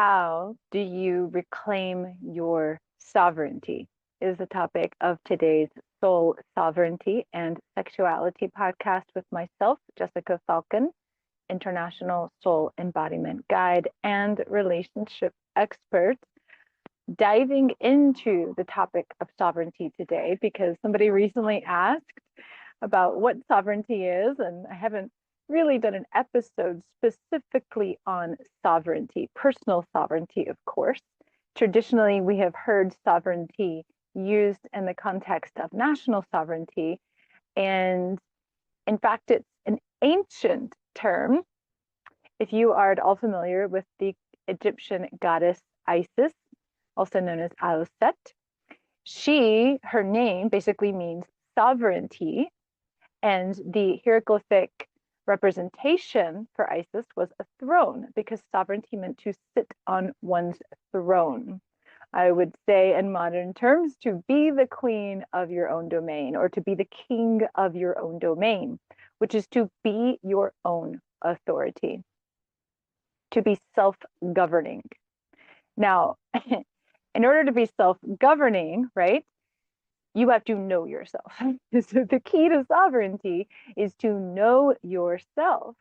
How do you reclaim your sovereignty? Is the topic of today's Soul Sovereignty and Sexuality podcast with myself, Jessica Falcon, International Soul Embodiment Guide and relationship expert, diving into the topic of sovereignty today because somebody recently asked about what sovereignty is, and I haven't really done an episode specifically on sovereignty, personal sovereignty, of course. Traditionally, we have heard sovereignty used in the context of national sovereignty. And in fact, it's an ancient term. If you are at all familiar with the Egyptian goddess Isis, also known as Aouset, her name basically means sovereignty. And the hieroglyphic representation for Isis was a throne because sovereignty meant to sit on one's throne. I would say in modern terms, to be the queen of your own domain or to be the king of your own domain, which is to be your own authority, to be self-governing. Now, in order to be self-governing, right, you have to know yourself. So the key to sovereignty is to know yourself.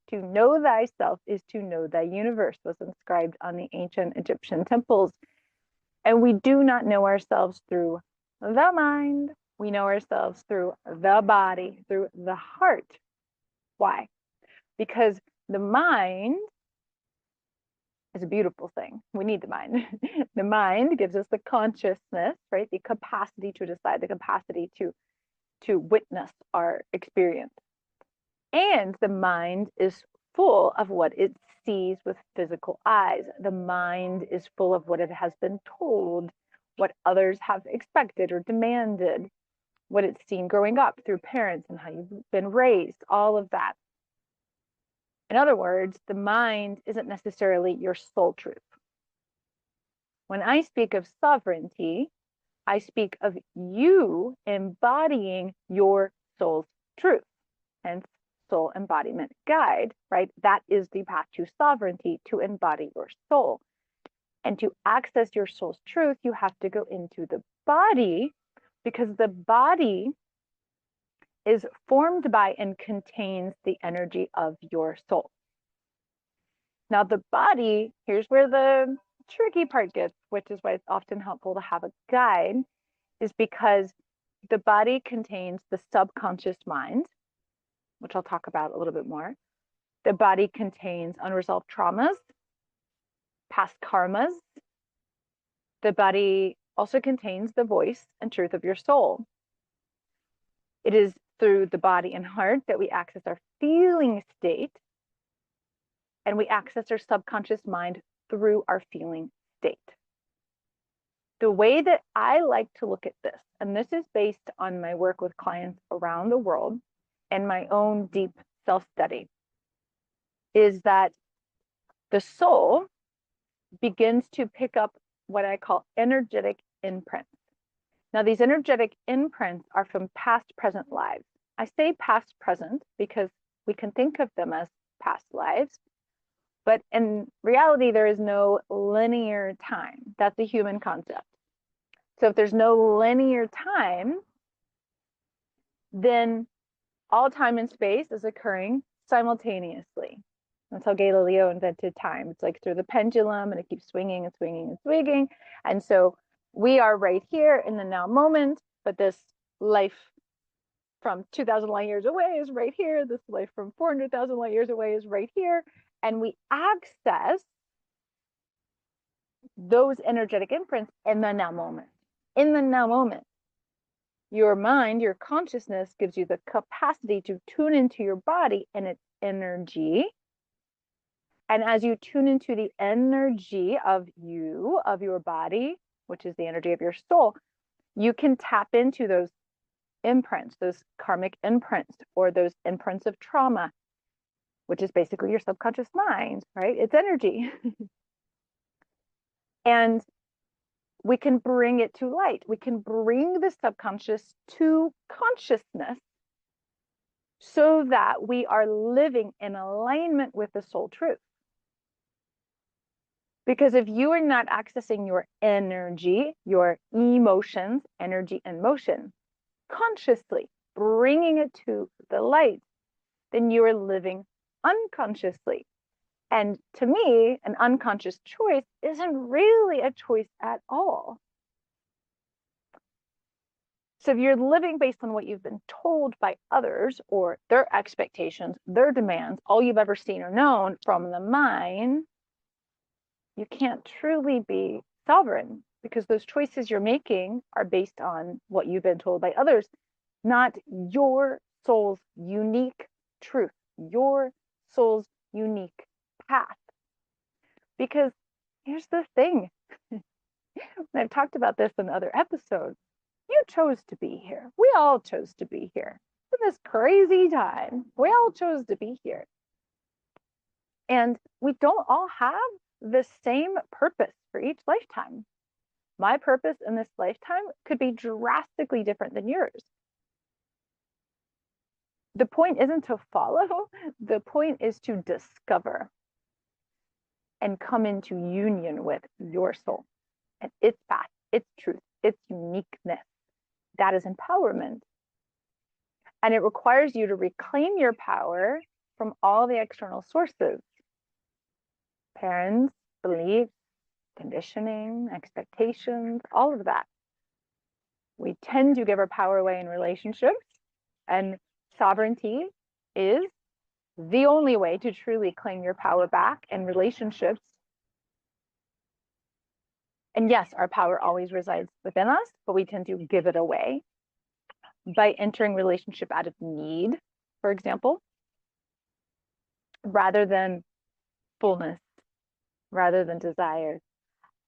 To know thyself is to know thy universe, was inscribed on the ancient Egyptian temples. And we do not know ourselves through the mind. We know ourselves through the body, through the heart. Why? Because the mind is a beautiful thing. We need the mind. The mind gives us the consciousness, right? The capacity to decide, the capacity to witness our experience. And the mind is full of what it sees with physical eyes. The mind is full of what it has been told, what others have expected or demanded, what it's seen growing up through parents and how you've been raised, all of that. In other words, the mind isn't necessarily your soul truth. When I speak of sovereignty, I speak of you embodying your soul's truth, hence Soul Embodiment Guide, right? That is the path to sovereignty, to embody your soul. And to access your soul's truth, you have to go into the body because the body is formed by and contains the energy of your soul. Now, the body, here's where the tricky part gets, which is why it's often helpful to have a guide, is because the body contains the subconscious mind, which I'll talk about a little bit more. The body contains unresolved traumas, past karmas. The body also contains the voice and truth of your soul. It is through the body and heart that we access our feeling state, and we access our subconscious mind through our feeling state. The way that I like to look at this, and this is based on my work with clients around the world and my own deep self-study, is that the soul begins to pick up what I call energetic imprints. Now, these energetic imprints are from past, present lives. I say past, present because we can think of them as past lives, but in reality, there is no linear time. That's a human concept. So if there's no linear time, then all time and space is occurring simultaneously. That's how Galileo invented time. It's like through the pendulum, and it keeps swinging and swinging and swinging. And so we are right here in the now moment, but this life from 2,000 light years away is right here. This life from 400,000 light years away is right here. And we access those energetic imprints in the now moment. In the now moment, your mind, your consciousness gives you the capacity to tune into your body and its energy. And as you tune into the energy of you, of your body, which is the energy of your soul, you can tap into those imprints, those karmic imprints, or those imprints of trauma, which is basically your subconscious mind, right? It's energy. And we can bring it to light. We can bring the subconscious to consciousness so that we are living in alignment with the soul truth. Because if you are not accessing your energy, your emotions, energy and motion, consciously bringing it to the light, then you are living unconsciously. And to me, an unconscious choice isn't really a choice at all. So if you're living based on what you've been told by others or their expectations, their demands, all you've ever seen or known from the mind, you can't truly be sovereign because those choices you're making are based on what you've been told by others, not your soul's unique truth, your soul's unique path. Because here's the thing, and I've talked about this in other episodes, you chose to be here. We all chose to be here. In this crazy time, we all chose to be here. And we don't all have the same purpose for each lifetime. My purpose in this lifetime could be drastically different than yours. The point isn't to follow, the point is to discover and come into union with your soul and its path, its truth, its uniqueness. That is empowerment. And it requires you to reclaim your power from all the external sources. Parents, beliefs, conditioning, expectations, all of that. We tend to give our power away in relationships, and sovereignty is the only way to truly claim your power back in relationships. And yes, our power always resides within us, but we tend to give it away by entering relationship out of need, for example, rather than fullness, rather than desire.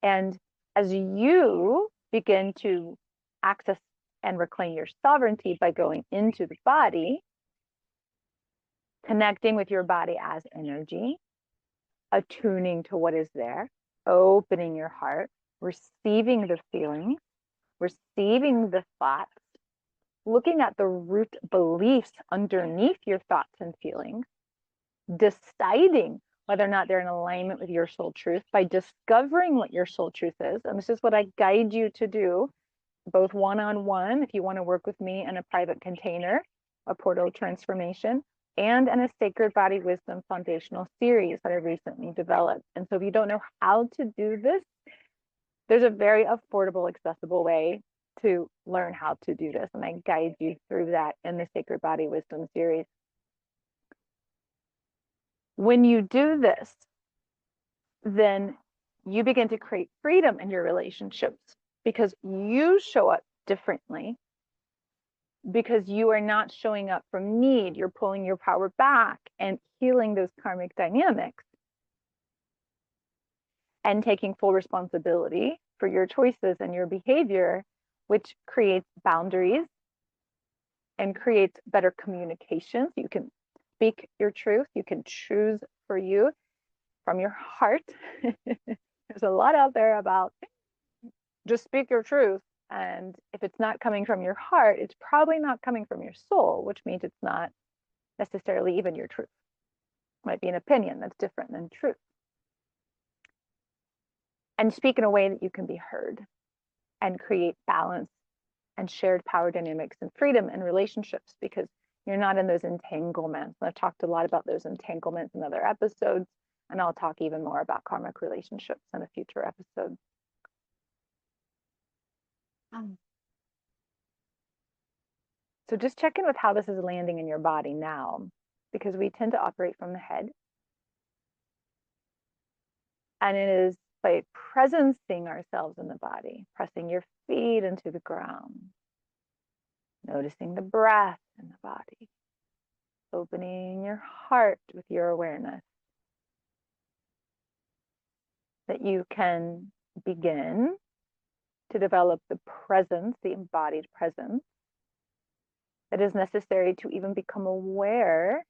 And as you begin to access and reclaim your sovereignty by going into the body, connecting with your body as energy, attuning to what is there, opening your heart, receiving the feelings, receiving the thoughts, looking at the root beliefs underneath your thoughts and feelings, deciding whether or not they're in alignment with your soul truth by discovering what your soul truth is. And this is what I guide you to do, both one-on-one, if you want to work with me in a private container, a portal transformation, and in a Sacred Body Wisdom Foundational series that I recently developed. And so if you don't know how to do this, there's a very affordable, accessible way to learn how to do this. And I guide you through that in the Sacred Body Wisdom series. When you do this, then you begin to create freedom in your relationships because you show up differently, because you are not showing up from need. You're pulling your power back and healing those karmic dynamics and taking full responsibility for your choices and your behavior, which creates boundaries and creates better communications. You can speak your truth. You can choose for you from your heart. There's a lot out there about just speak your truth. And if it's not coming from your heart, it's probably not coming from your soul, which means it's not necessarily even your truth. It might be an opinion that's different than truth. And speak in a way that you can be heard and create balance and shared power dynamics and freedom in relationships, because you're not in those entanglements. And I've talked a lot about those entanglements in other episodes, and I'll talk even more about karmic relationships in a future episode. So just check in with how this is landing in your body now, because we tend to operate from the head. And it is by presencing ourselves in the body, pressing your feet into the ground, noticing the breath in the body, opening your heart with your awareness, that you can begin to develop the presence, the embodied presence that is necessary to even become aware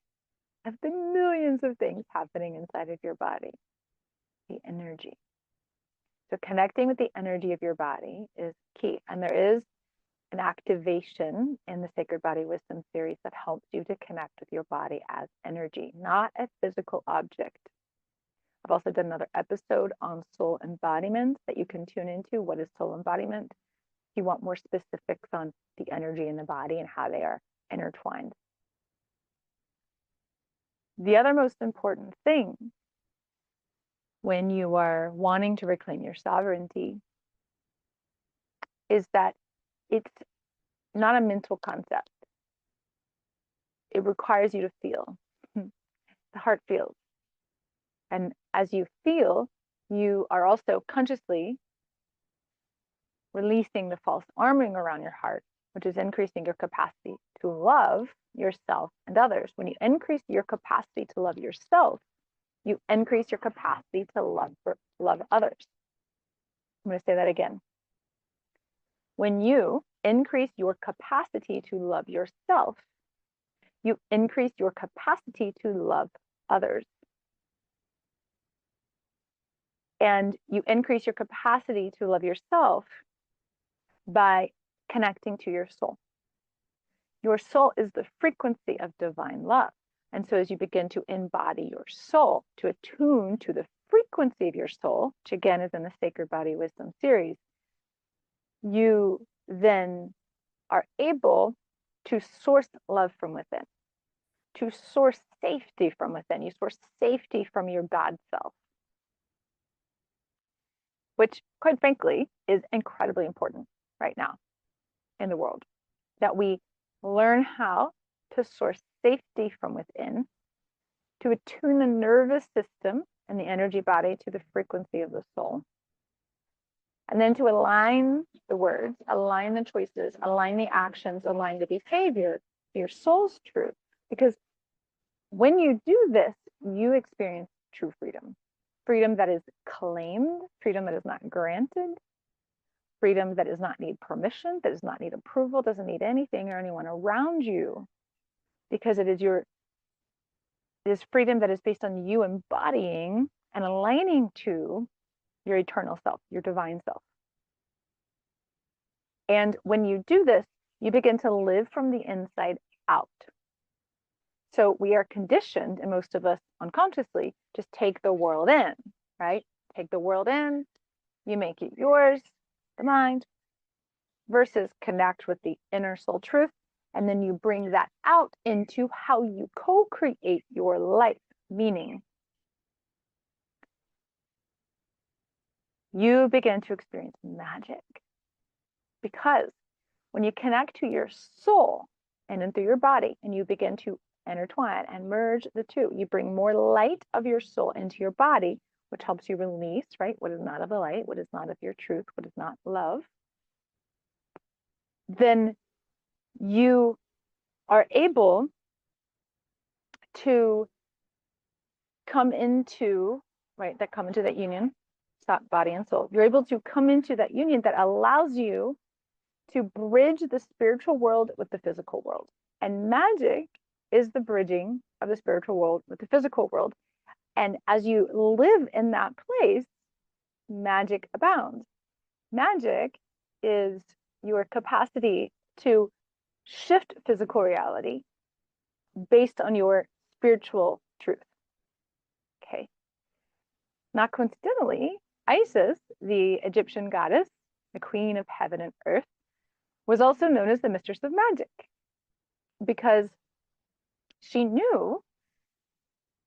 of the millions of things happening inside of your body, the energy. So connecting with the energy of your body is key. And there is an activation in the Sacred Body Wisdom series that helps you to connect with your body as energy, not a physical object. I've also done another episode on soul embodiment that you can tune into. What is soul embodiment? If you want more specifics on the energy in the body and how they are intertwined. The other most important thing when you are wanting to reclaim your sovereignty is that it's not a mental concept. It requires you to feel. The heart feels. And as you feel, you are also consciously releasing the false armoring around your heart, which is increasing your capacity to love yourself and others. When you increase your capacity to love yourself, you increase your capacity to love others. I'm going to say that again. When you increase your capacity to love yourself, you increase your capacity to love others. And you increase your capacity to love yourself by connecting to your soul. Your soul is the frequency of divine love. And so as you begin to embody your soul, to attune to the frequency of your soul, which again is in the Sacred Body Wisdom series, you then are able to source love from within, to source safety from within. You source safety from your God self, which quite frankly is incredibly important right now in the world, that we learn how to source safety from within, to attune the nervous system and the energy body to the frequency of the soul, and then to align the words, align the choices, align the actions, align the behavior to your soul's truth. Because when you do this, you experience true freedom. Freedom that is claimed, freedom that is not granted, freedom that does not need permission, that does not need approval, doesn't need anything or anyone around you, because it is freedom that is based on you embodying and aligning to your eternal self, your divine self. And when you do this, you begin to live from the inside out. So we are conditioned, and most of us unconsciously, just take the world in, right? Take the world in, you make it yours, the mind, versus connect with the inner soul truth. And then you bring that out into how you co-create your life, meaning you begin to experience magic. Because when you connect to your soul and then through your body, and you begin to intertwine and merge the two, you bring more light of your soul into your body, which helps you release, right? What is not of the light, what is not of your truth, what is not love. Then you are able to come into, right, that union, body and soul. You're able to come into that union that allows you to bridge the spiritual world with the physical world. And magic is the bridging of the spiritual world with the physical world. And as you live in that place, magic abounds. Magic is your capacity to shift physical reality based on your spiritual truth. Okay. Not coincidentally, Isis, the Egyptian goddess, the queen of heaven and earth, was also known as the mistress of magic, because she knew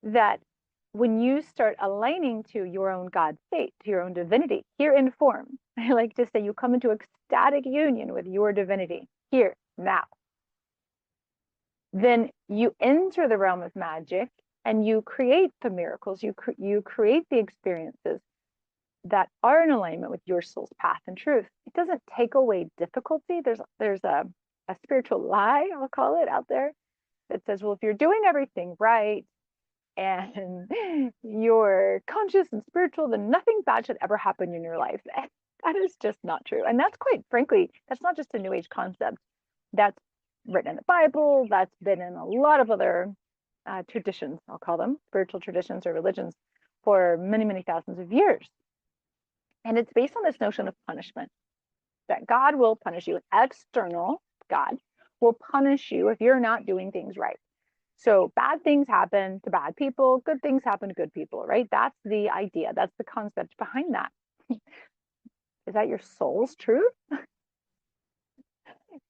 that when you start aligning to your own God state, to your own divinity, here in form, I like to say you come into ecstatic union with your divinity, here, now, then you enter the realm of magic and you create the miracles, you create the experiences that are in alignment with your soul's path and truth. It doesn't take away difficulty. There's a spiritual lie, I'll call it, out there that says, well, if you're doing everything right and you're conscious and spiritual, then nothing bad should ever happen in your life. That is just not true. And that's, quite frankly, that's not just a New Age concept. That's written in the Bible. That's been in a lot of other traditions, I'll call them, spiritual traditions or religions, for many, many thousands of years. And it's based on this notion of punishment, that God will punish you. External God will punish you if you're not doing things right. So bad things happen to bad people, good things happen to good people, right? That's the idea. That's the concept behind that. Is that your soul's truth? It's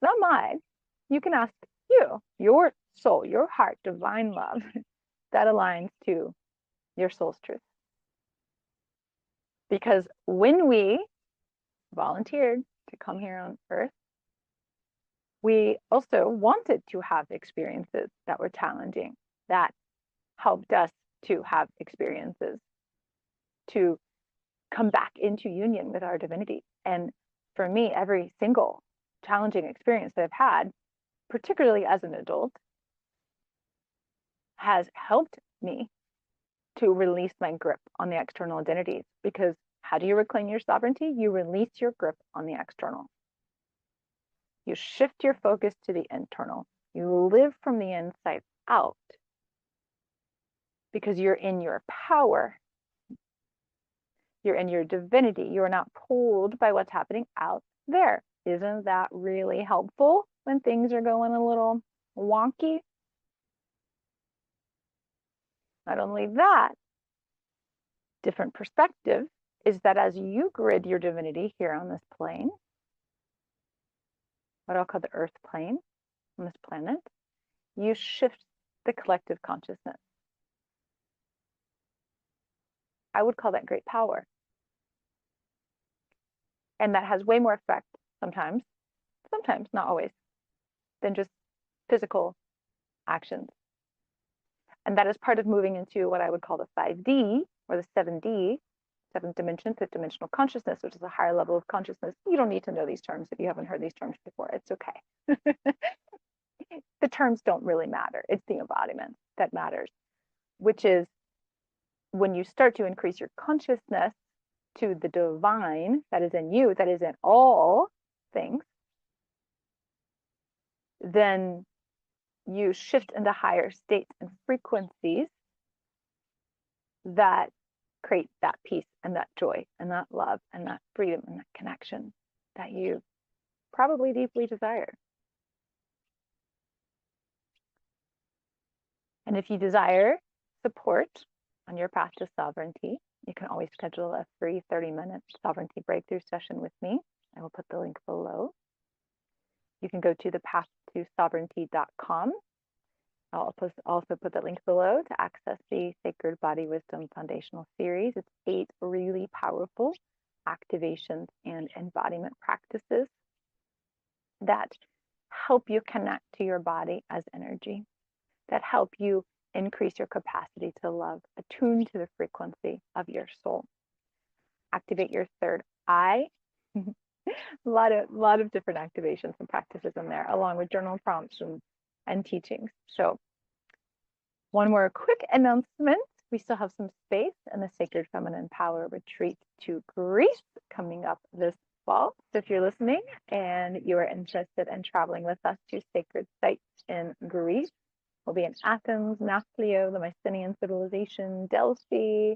not mine. You can ask you, your soul, your heart, divine love that aligns to your soul's truth. Because when we volunteered to come here on earth, we also wanted to have experiences that were challenging, that helped us to have experiences to come back into union with our divinity. And for me, every single challenging experience that I've had, particularly as an adult, has helped me to release my grip on the external identities. Because how do you reclaim your sovereignty? You release your grip on the external. You shift your focus to the internal. You live from the inside out because you're in your power. You're in your divinity. You are not pulled by what's happening out there. Isn't that really helpful when things are going a little wonky? Not only that, different perspective is that as you grid your divinity here on this plane, what I'll call the earth plane on this planet, you shift the collective consciousness. I would call that great power. And that has way more effect sometimes, not always, than just physical actions. And that is part of moving into what I would call the 5D or the 7D, seventh dimension, fifth dimensional consciousness, which is a higher level of consciousness. You don't need to know these terms if you haven't heard these terms before. It's okay. The terms don't really matter. It's the embodiment that matters, which is when you start to increase your consciousness to the divine that is in you, that is in all things, then you shift into higher states and frequencies that create that peace and that joy and that love and that freedom and that connection that you probably deeply desire. And if you desire support on your path to sovereignty, you can always schedule a free 30-minute sovereignty breakthrough session with me. I will put the link below. You can go to thepathtosovereignty.com. I'll also put the link below to access the Sacred Body Wisdom Foundational Series. It's 8 really powerful activations and embodiment practices that help you connect to your body as energy, that help you increase your capacity to love, attune to the frequency of your soul, activate your third eye. A lot of different activations and practices in there, along with journal prompts and teachings. So one more quick announcement. We still have some space in the Sacred Feminine Power Retreat to Greece coming up this fall. So if you're listening and you are interested in traveling with us to sacred sites in Greece, we'll be in Athens, Nafplio, the Mycenaean civilization, Delphi,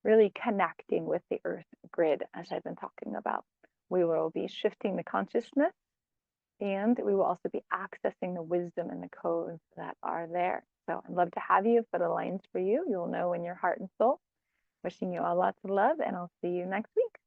really connecting with the earth grid, as I've been talking about. We will be shifting the consciousness, and we will also be accessing the wisdom and the codes that are there. So I'd love to have you. If it aligns for you, you'll know in your heart and soul. Wishing you all lots of love, and I'll see you next week.